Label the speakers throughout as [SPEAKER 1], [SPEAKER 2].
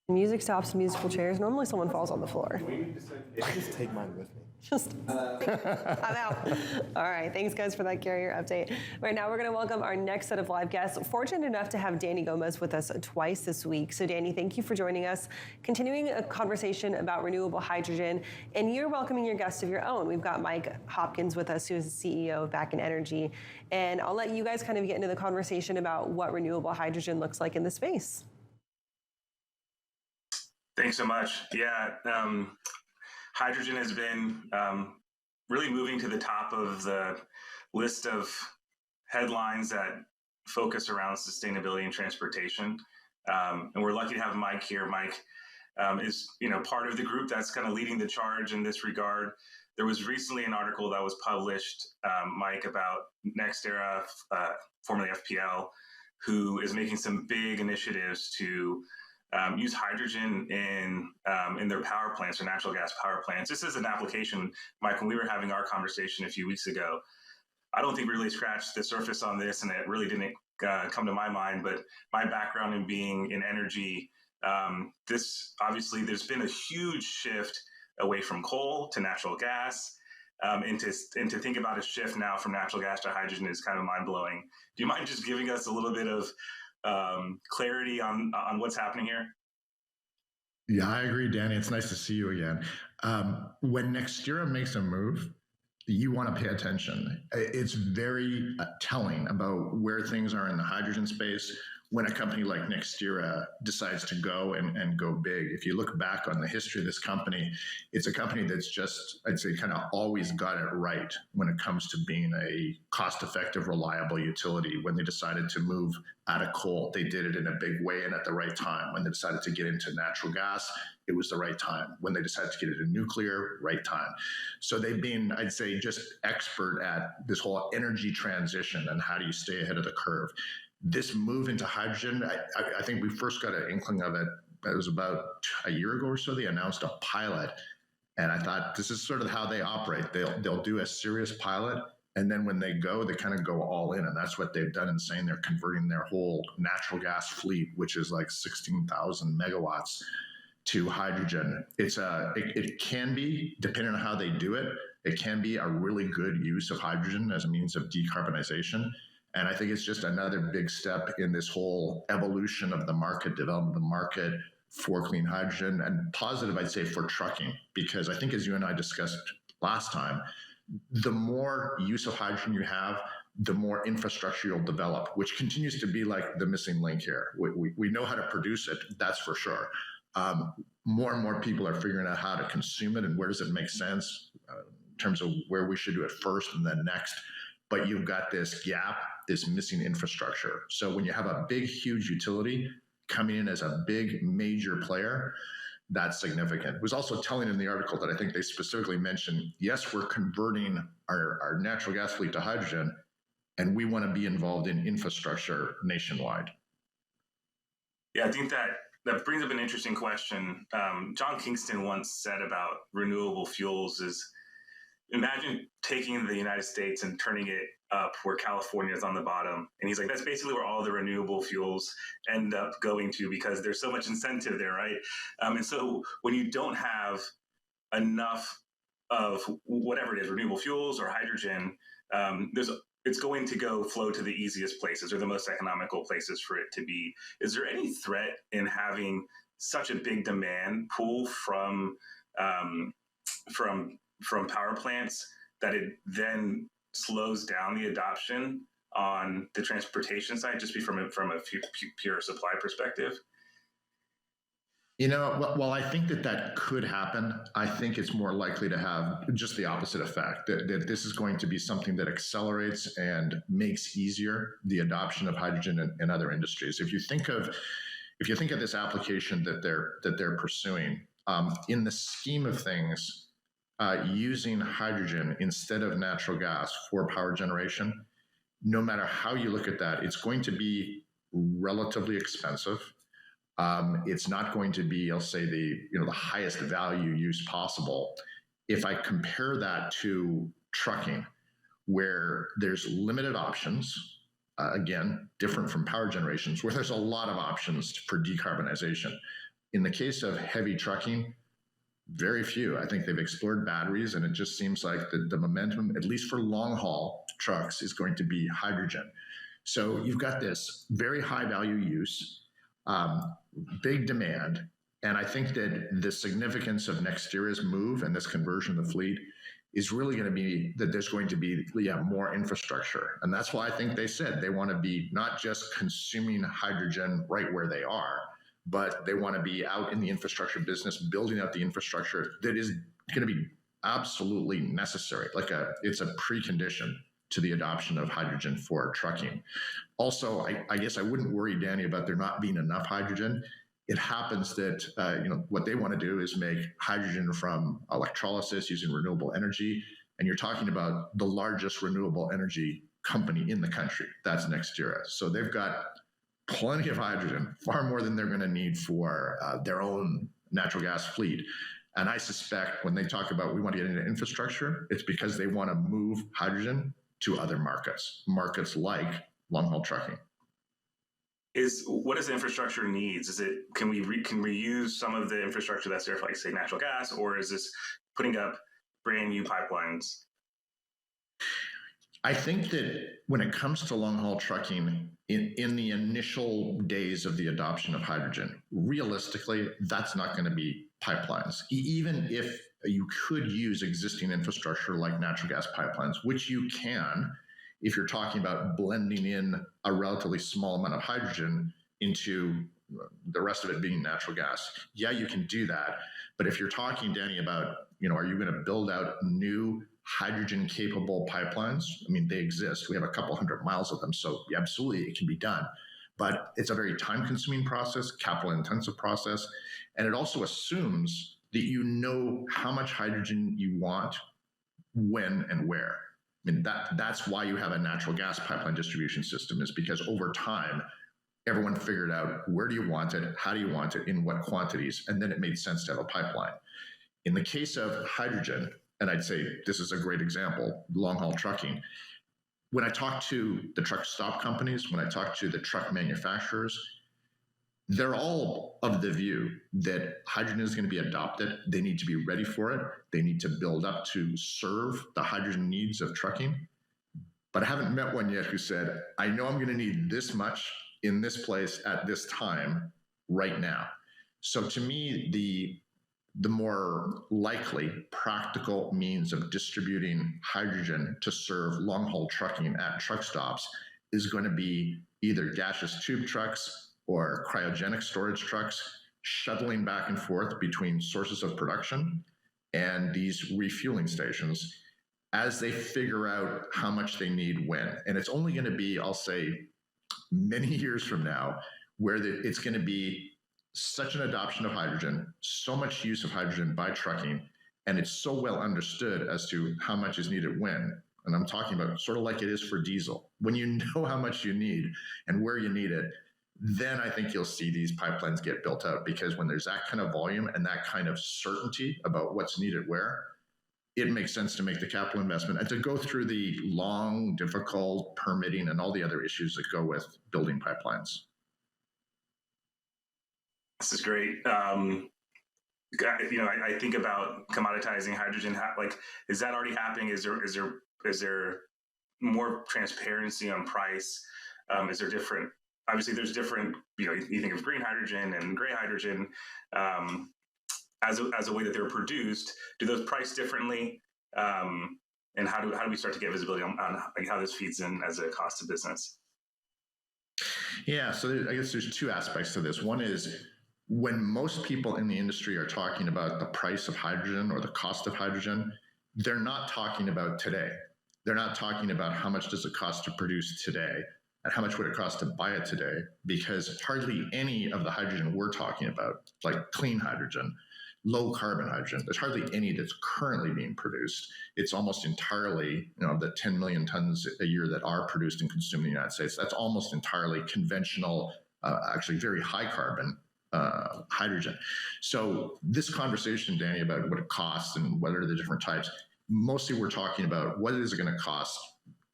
[SPEAKER 1] Music stops, musical chairs. Normally someone falls on the floor.
[SPEAKER 2] Just take mine with me.
[SPEAKER 1] I'm out. All right, thanks guys for that carrier update. Right now we're going to welcome our next set of live guests. Fortunate enough to have Danny Gomez with us twice this week. So Danny, thank you for joining us. Continuing a conversation about renewable hydrogen, and you're welcoming your guests of your own. We've got Mike Hopkins with us, who is the CEO of Back in Energy. And I'll let you guys kind of get into the conversation about what renewable hydrogen looks like in the space.
[SPEAKER 3] Thanks so much. Yeah, hydrogen has been really moving to the top of the list of headlines that focus around sustainability and transportation. And we're lucky to have Mike here. Mike is part of the group that's kind of leading the charge in this regard. There was recently an article that was published, Mike, about Nextera, formerly FPL, who is making some big initiatives to use hydrogen in their power plants or natural gas power plants. This is an application, Mike, when we were having our conversation a few weeks ago, I don't think we really scratched the surface on this, and it really didn't come to my mind. But my background in being in energy, obviously there's been a huge shift away from coal to natural gas. And to think about a shift now from natural gas to hydrogen is kind of mind-blowing. Do you mind just giving us a little bit of clarity on what's happening here?
[SPEAKER 4] Yeah, I agree, Danny. It's nice to see you again. When Nextera makes a move, you want to pay attention. It's very telling about where things are in the hydrogen space when a company like Nextera decides to go and go big. If you look back on the history of this company, it's a company that's just, I'd say, kind of always got it right when it comes to being a cost-effective, reliable utility. When they decided to move out of coal, they did it in a big way and at the right time. When they decided to get into natural gas, it was the right time. When they decided to get into nuclear, right time. So they've been, I'd say, just expert at this whole energy transition and how do you stay ahead of the curve. This move into hydrogen, I think we first got an inkling of it. It was about a year ago or so. They announced a pilot, and I thought this is sort of how they operate. They'll do a serious pilot, and then when they go, they kind of go all in, and that's what they've done in saying they're converting their whole natural gas fleet, which is like 16,000 megawatts, to hydrogen. It can be, depending on how they do it, it can be a really good use of hydrogen as a means of decarbonization. And I think it's just another big step in this whole evolution of the market, development of the market for clean hydrogen, and positive, I'd say, for trucking, because I think as you and I discussed last time, the more use of hydrogen you have, the more infrastructure you'll develop, which continues to be like the missing link here. We know how to produce it, that's for sure. More and more people are figuring out how to consume it and where does it make sense in terms of where we should do it first and then next. But you've got this gap, this missing infrastructure. So when you have a big, huge utility coming in as a big, major player, that's significant. It was also telling in the article that I think they specifically mentioned, yes, we're converting our natural gas fleet to hydrogen, and we want to be involved in infrastructure nationwide.
[SPEAKER 3] Yeah, I think that brings up an interesting question. John Kingston once said about renewable fuels is, imagine taking the United States and turning it up where California is on the bottom. And he's like, that's basically where all the renewable fuels end up going to because there's so much incentive there, right? And so when you don't have enough of whatever it is, renewable fuels or hydrogen, it's going to flow to the easiest places or the most economical places for it to be. Is there any threat in having such a big demand pool from power plants that it then slows down the adoption on the transportation side, just from a pure supply perspective?
[SPEAKER 4] Well, I think that could happen. I think it's more likely to have just the opposite effect, that this is going to be something that accelerates and makes easier the adoption of hydrogen in other industries. If you think of this application that they're pursuing, in the scheme of things, using hydrogen instead of natural gas for power generation, no matter how you look at that, it's going to be relatively expensive. It's not going to be, I'll say, the highest value use possible. If I compare that to trucking, where there's limited options, again, different from power generations, where there's a lot of options for decarbonization. in the case of heavy trucking, very few. I think they've explored batteries, and it just seems like the momentum, at least for long haul trucks, is going to be hydrogen. So you've got this very high value use, big demand. And I think that the significance of Nextera's move and this conversion of the fleet is really going to be that there's going to be more infrastructure. And that's why I think they said they want to be not just consuming hydrogen right where they are, but they want to be out in the infrastructure business, building out the infrastructure that is going to be absolutely necessary. It's a precondition to the adoption of hydrogen for trucking. Also, I guess I wouldn't worry, Danny, about there not being enough hydrogen. It happens that what they want to do is make hydrogen from electrolysis using renewable energy, and you're talking about the largest renewable energy company in the country. That's Nextera. So they've got plenty of hydrogen, far more than they're going to need for their own natural gas fleet. And I suspect when they talk about we want to get into infrastructure, it's because they want to move hydrogen to other markets like long-haul trucking.
[SPEAKER 3] What does the infrastructure needs? Can we reuse some of the infrastructure that's there for, like, say, natural gas, or is this putting up brand new pipelines?
[SPEAKER 4] I think that when it comes to long-haul trucking, in the initial days of the adoption of hydrogen, realistically, that's not going to be pipelines. Even if you could use existing infrastructure like natural gas pipelines, which you can, if you're talking about blending in a relatively small amount of hydrogen into the rest of it being natural gas. Yeah, you can do that. But if you're talking, Danny, about, are you going to build out new hydrogen capable pipelines? I mean, they exist. We have a couple 100 miles of them. So yeah, absolutely, it can be done. But it's a very time consuming process, capital intensive process. And it also assumes that you know how much hydrogen you want, when and where. I mean, that's why you have a natural gas pipeline distribution system, is because over time, everyone figured out where do you want it, how do you want it, in what quantities, and then it made sense to have a pipeline. In the case of hydrogen, and I'd say this is a great example, long-haul trucking, when I talk to the truck stop companies, when I talk to the truck manufacturers, they're all of the view that hydrogen is going to be adopted. They need to be ready for it. They need to build up to serve the hydrogen needs of trucking. But I haven't met one yet who said, I know I'm going to need this much in this place at this time right now. So to me, the more likely practical means of distributing hydrogen to serve long-haul trucking at truck stops is going to be either gaseous tube trucks or cryogenic storage trucks shuttling back and forth between sources of production and these refueling stations as they figure out how much they need when. And it's only going to be, I'll say, many years from now, where it's going to be such an adoption of hydrogen, so much use of hydrogen by trucking, and it's so well understood as to how much is needed when. And I'm talking about sort of like it is for diesel. When you know how much you need and where you need it, then I think you'll see these pipelines get built out, because when there's that kind of volume and that kind of certainty about what's needed where, it makes sense to make the capital investment and to go through the long, difficult permitting and all the other issues that go with building pipelines.
[SPEAKER 3] This is great. I think about commoditizing hydrogen. Is that already happening? Is there more transparency on price? Is there different? Obviously, there's different. You think of green hydrogen and gray hydrogen as a way that they're produced. Do those price differently? And how do we start to get visibility on how this feeds in as a cost of business?
[SPEAKER 4] Yeah, so I guess there's two aspects to this. One is, when most people in the industry are talking about the price of hydrogen or the cost of hydrogen, they're not talking about today. They're not talking about how much does it cost to produce today and how much would it cost to buy it today, because hardly any of the hydrogen we're talking about, like clean hydrogen, low carbon hydrogen, there's hardly any that's currently being produced. It's almost entirely, the 10 million tons a year that are produced and consumed in the United States, that's almost entirely conventional, actually very high carbon hydrogen. So this conversation, Danny, about what it costs and what are the different types, mostly we're talking about what is it going to cost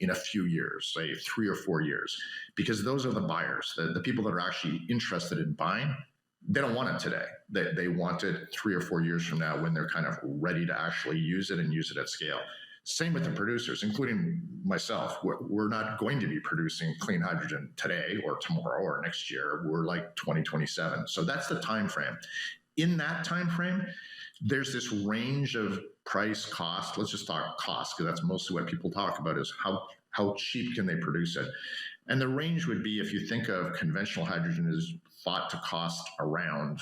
[SPEAKER 4] in a few years, say 3 or 4 years, because those are the buyers, the people that are actually interested in buying. they don't want it today. They want it 3 or 4 years from now when they're kind of ready to actually use it and use it at scale. Same with the producers, including myself. We're not going to be producing clean hydrogen today or tomorrow or next year. We're like 2027. So that's the time frame. In that time frame, there's this range of price cost. Let's just talk cost, because that's mostly what people talk about, is how cheap can they produce it. And the range would be, if you think of conventional hydrogen, is thought to cost around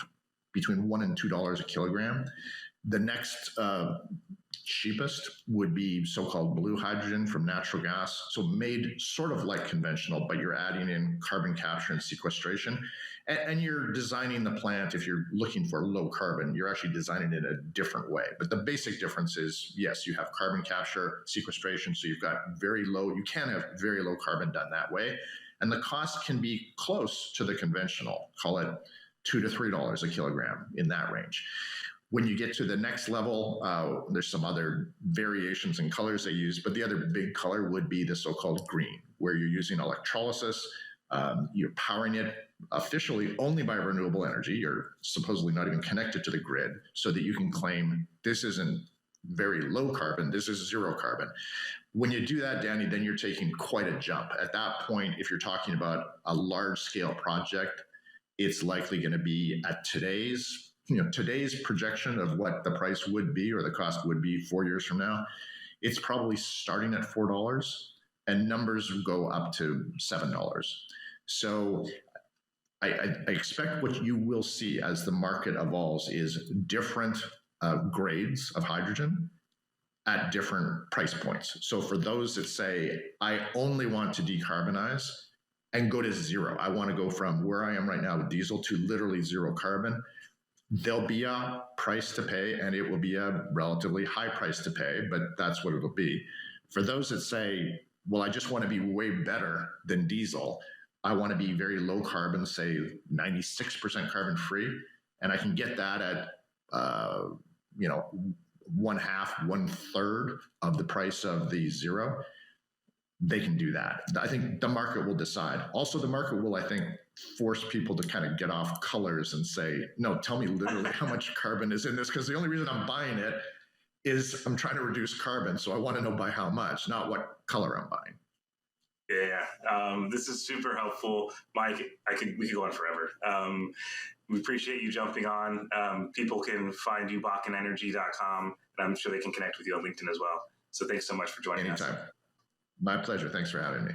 [SPEAKER 4] between $1 and $2 a kilogram. The next cheapest would be so-called blue hydrogen from natural gas, so made sort of like conventional, but you're adding in carbon capture and sequestration. And you're designing the plant, if you're looking for low carbon, you're actually designing it in a different way. But the basic difference is, yes, you have carbon capture, sequestration, so you've got very low, you can have very low carbon done that way. And the cost can be close to the conventional, call it $2 to $3 a kilogram, in that range. When you get to the next level, there's some other variations in colors they use, but the other big color would be the so-called green, where you're using electrolysis. You're powering it officially only by renewable energy. You're supposedly not even connected to the grid, so that you can claim this isn't very low carbon, this is zero carbon. When you do that, Danny, then you're taking quite a jump. At that point, if you're talking about a large scale project, it's likely going to be at today's projection of what the price would be or the cost would be 4 years from now. It's probably starting at $4, and numbers go up to $7. So I expect what you will see as the market evolves is different grades of hydrogen at different price points. So for those that say, I only want to decarbonize and go to zero, I want to go from where I am right now with diesel to literally zero carbon, there'll be a price to pay, and it will be a relatively high price to pay, but that's what it'll be. For those that say, well, I just want to be way better than diesel, I want to be very low carbon, say 96% carbon free, and I can get that at, 1/2, 1/3 of the price of the zero, they can do that. I think the market will decide. Also, the market will, I think, force people to kind of get off colors and say, no, tell me literally how much carbon is in this, because the only reason I'm buying it is I'm trying to reduce carbon. So I want to know by how much, not what color I'm buying.
[SPEAKER 3] Yeah, this is super helpful. Mike, we could go on forever. We appreciate you jumping on. People can find you, bakkenenergy.com, and I'm sure they can connect with you on LinkedIn as well. So thanks so much for joining us.
[SPEAKER 4] Anytime. My pleasure. Thanks for having me.